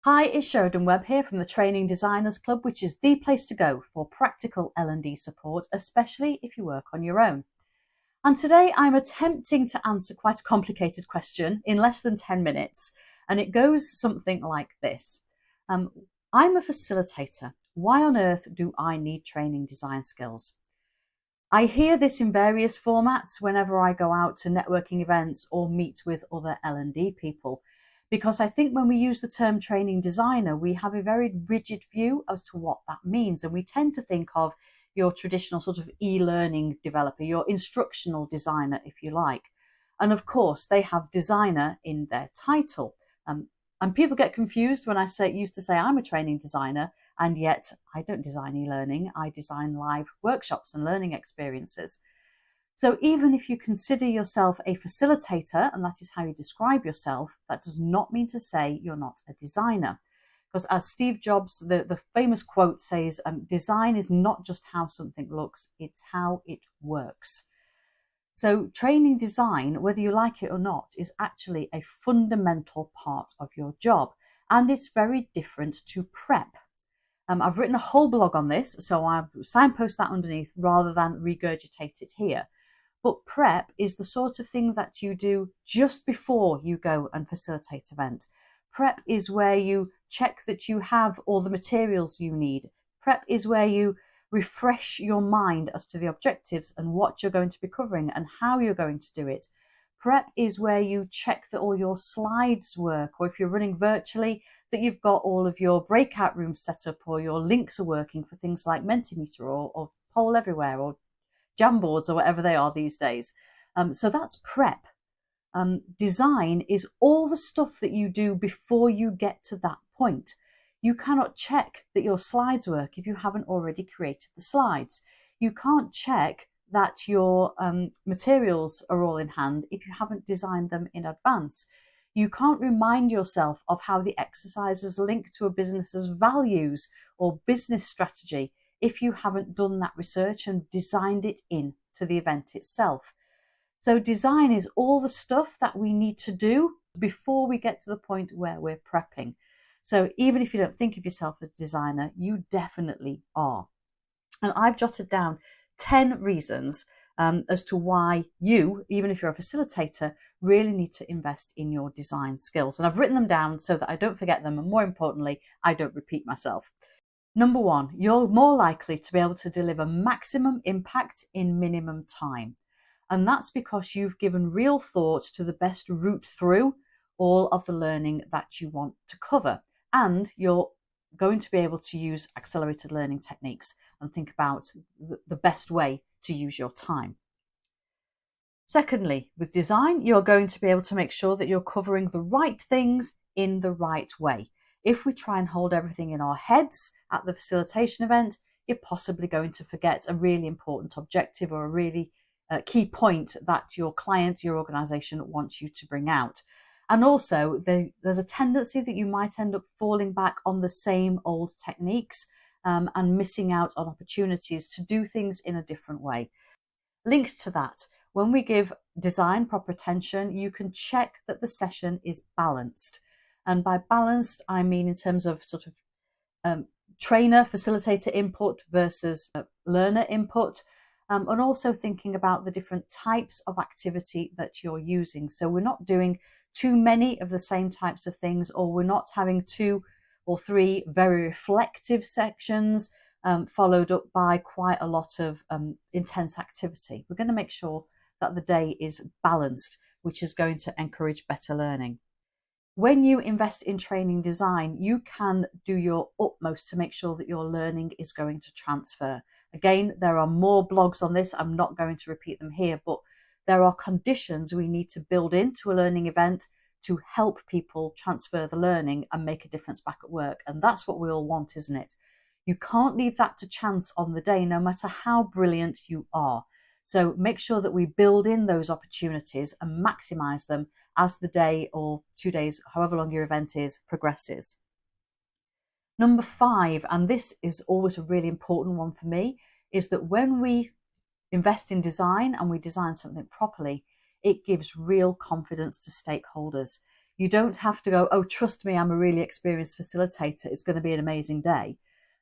Hi, it's Sheridan Webb here from the Training Designers Club, which is the place to go for practical L&D support, especially if you work on your own. And today I'm attempting to answer quite a complicated question in less than 10 minutes, and it goes something like this. I'm a facilitator. Why on earth do I need training design skills? I hear this in various formats whenever I go out to networking events or meet with other L&D people, because I think when we use the term training designer, we have a very rigid view as to what that means. And we tend to think of your traditional sort of e-learning developer, your instructional designer, if you like. And of course, they have designer in their title. And people get confused when I used to say I'm a training designer, and yet I don't design e-learning, I design live workshops and learning experiences. So even if you consider yourself a facilitator, and that is how you describe yourself, that does not mean to say you're not a designer. Because as Steve Jobs, the famous quote says, design is not just how something looks, it's how it works. So training design, whether you like it or not, is actually a fundamental part of your job. And it's very different to prep. I've written a whole blog on this, so I've signpost that underneath rather than regurgitate it here. But prep is the sort of thing that you do just before you go and facilitate an event. Prep is where you check that you have all the materials you need. Prep is where you refresh your mind as to the objectives and what you're going to be covering and how you're going to do it. Prep is where you check that all your slides work, or if you're running virtually, that you've got all of your breakout rooms set up, or your links are working for things like Mentimeter or Poll Everywhere or Jamboards or whatever they are these days. So that's prep. Design is all the stuff that you do before you get to that point. You cannot check that your slides work if you haven't already created the slides. You can't check that your materials are all in hand if you haven't designed them in advance. You can't remind yourself of how the exercises link to a business's values or business strategy if you haven't done that research and designed it in to the event itself. So design is all the stuff that we need to do before we get to the point where we're prepping. So even if you don't think of yourself as a designer, you definitely are. And I've jotted down 10 reasons as to why you, even if you're a facilitator, really need to invest in your design skills. And I've written them down so that I don't forget them, and more importantly, I don't repeat myself. Number one, you're more likely to be able to deliver maximum impact in minimum time. And that's because you've given real thought to the best route through all of the learning that you want to cover. And you're going to be able to use accelerated learning techniques and think about the best way to use your time. Secondly, with design, you're going to be able to make sure that you're covering the right things in the right way. If we try and hold everything in our heads at the facilitation event, you're possibly going to forget a really important objective or a really key point that your client, your organization wants you to bring out. And also, there's a tendency that you might end up falling back on the same old techniques and missing out on opportunities to do things in a different way. Linked to that, when we give design proper attention, you can check that the session is balanced. And by balanced, I mean in terms of sort of trainer, facilitator input versus learner input. And also thinking about the different types of activity that you're using. So we're not doing too many of the same types of things, or we're not having 2 or 3 very reflective sections followed up by quite a lot of intense activity. We're going to make sure that the day is balanced, which is going to encourage better learning. When you invest in training design, you can do your utmost to make sure that your learning is going to transfer. Again, there are more blogs on this. I'm not going to repeat them here, but there are conditions we need to build into a learning event to help people transfer the learning and make a difference back at work. And that's what we all want, isn't it? You can't leave that to chance on the day, no matter how brilliant you are. So make sure that we build in those opportunities and maximize them as the day or 2 days, however long your event is, progresses. Number 5, and this is always a really important one for me, is that when we invest in design and we design something properly, it gives real confidence to stakeholders. You don't have to go, oh, trust me, I'm a really experienced facilitator, it's going to be an amazing day.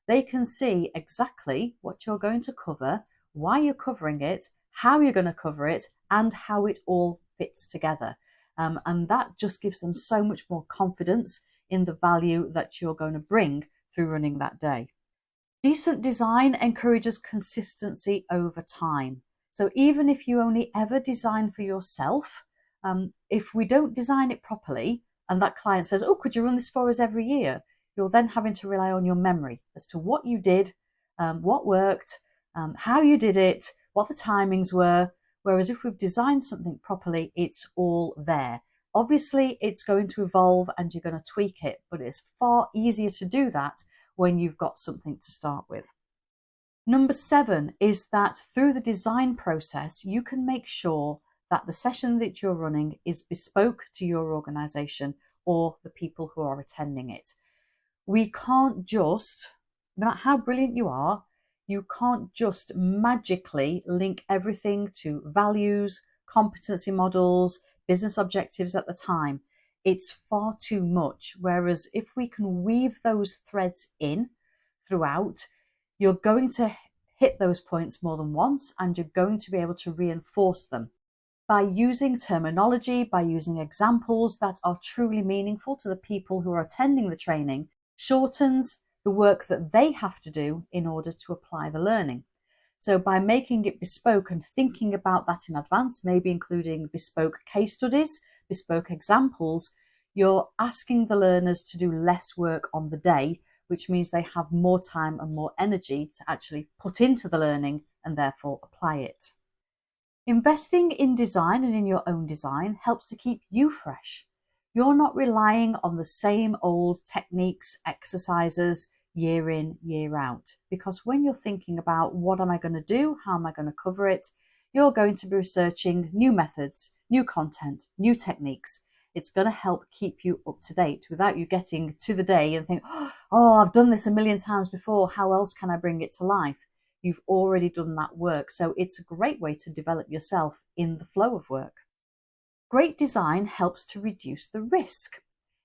They can see exactly what you're going to cover, why you're covering it, how you're going to cover it, and how it all fits together. And that just gives them so much more confidence in the value that you're going to bring through running that day. Decent design encourages consistency over time. So even if you only ever design for yourself, if we don't design it properly and that client says, oh, could you run this for us every year? You're then having to rely on your memory as to what you did, what worked, how you did it, what the timings were. Whereas if we've designed something properly, it's all there. Obviously, it's going to evolve and you're going to tweak it, but it's far easier to do that when you've got something to start with. Number 7 is that through the design process, you can make sure that the session that you're running is bespoke to your organization or the people who are attending it. We can't just, no matter how brilliant you are, you can't just magically link everything to values, competency models, business objectives at the time. It's far too much. Whereas if we can weave those threads in throughout, you're going to hit those points more than once and you're going to be able to reinforce them. By using terminology, by using examples that are truly meaningful to the people who are attending the training, shortens the work that they have to do in order to apply the learning. So by making it bespoke and thinking about that in advance, maybe including bespoke case studies, bespoke examples, you're asking the learners to do less work on the day, which means they have more time and more energy to actually put into the learning and therefore apply it. Investing in design and in your own design helps to keep you fresh. You're not relying on the same old techniques, exercises, year in, year out. Because when you're thinking about what am I going to do, how am I going to cover it, you're going to be researching new methods, new content, new techniques. It's going to help keep you up to date without you getting to the day and think, oh, I've done this a million times before. How else can I bring it to life? You've already done that work. So it's a great way to develop yourself in the flow of work. Great design helps to reduce the risk.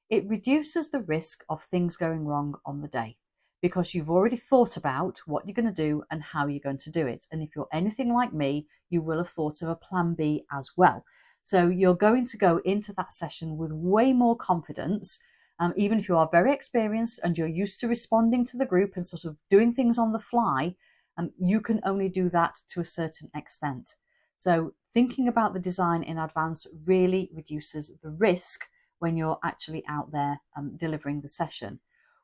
It reduces the risk of things going wrong on the day because you've already thought about what you're going to do and how you're going to do it. And if you're anything like me, you will have thought of a plan B as well. So you're going to go into that session with way more confidence, even if you are very experienced and you're used to responding to the group and sort of doing things on the fly. You can only do that to a certain extent. So thinking about the design in advance really reduces the risk when you're actually out there delivering the session.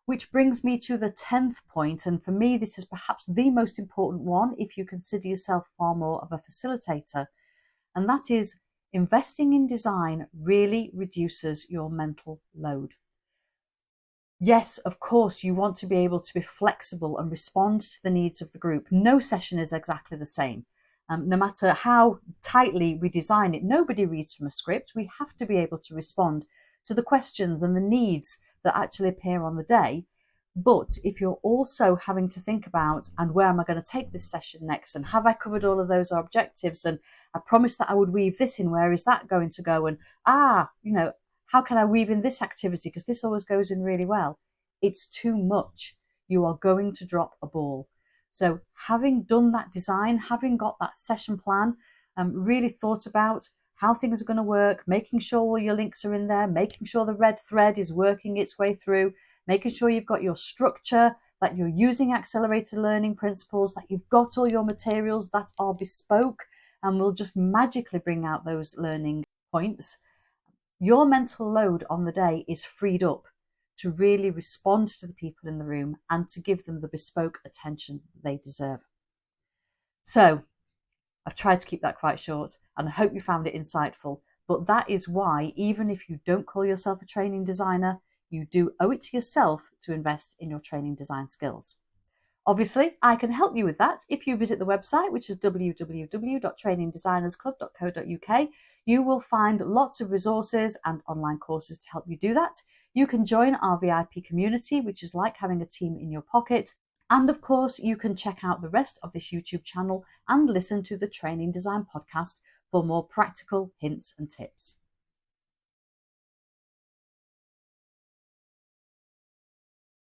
Which brings me to the 10th point, and for me this is perhaps the most important one if you consider yourself far more of a facilitator, and that is investing in design really reduces your mental load. Yes, of course, you want to be able to be flexible and respond to the needs of the group. No session is exactly the same. No matter how tightly we design it, nobody reads from a script. We have to be able to respond to the questions and the needs that actually appear on the day. But if you're also having to think about, and where am I going to take this session next? And have I covered all of those objectives? And I promised that I would weave this in. Where is that going to go? And, how can I weave in this activity? Because this always goes in really well. It's too much. You are going to drop a ball. So having done that design, having got that session plan, really thought about how things are going to work, making sure all your links are in there, making sure the red thread is working its way through, making sure you've got your structure, that you're using accelerated learning principles, that you've got all your materials that are bespoke and will just magically bring out those learning points. Your mental load on the day is freed up to really respond to the people in the room and to give them the bespoke attention they deserve. So I've tried to keep that quite short and I hope you found it insightful, but that is why even if you don't call yourself a training designer, you do owe it to yourself to invest in your training design skills. Obviously, I can help you with that if you visit the website, which is www.trainingdesignersclub.co.uk. You will find lots of resources and online courses to help you do that. You can join our VIP community, which is like having a team in your pocket. And of course, you can check out the rest of this YouTube channel and listen to the Training Design podcast for more practical hints and tips.